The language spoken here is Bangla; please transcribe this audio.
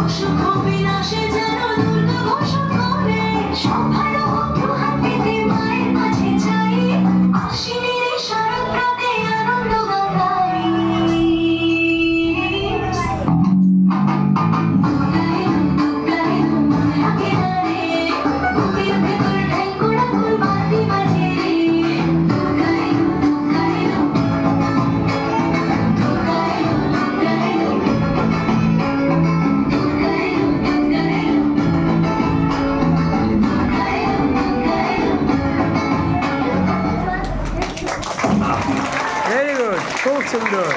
অসুখ বিনাশে যেন দুর্গা ঘোষণা করে, সব ভালো হোক দু হাত পেতে মায়ের কাছে চাই, আশ্বিনের শরৎ রাতে আনন্দ গাই। দুর্গা এলো মনে রাখে না রে, বুকের ভেতর ঢেকুড়া ফুল বাতি বাজে রে। দুর্গা এলো, দুর্গা এলো, দুর্গা এলো, দুর্গা এলো, দুর্গা এলো, দুর্গা এলো, দুর্গা এলো, দুর্গা এলো। ভেরি গুড, খুব সুন্দর।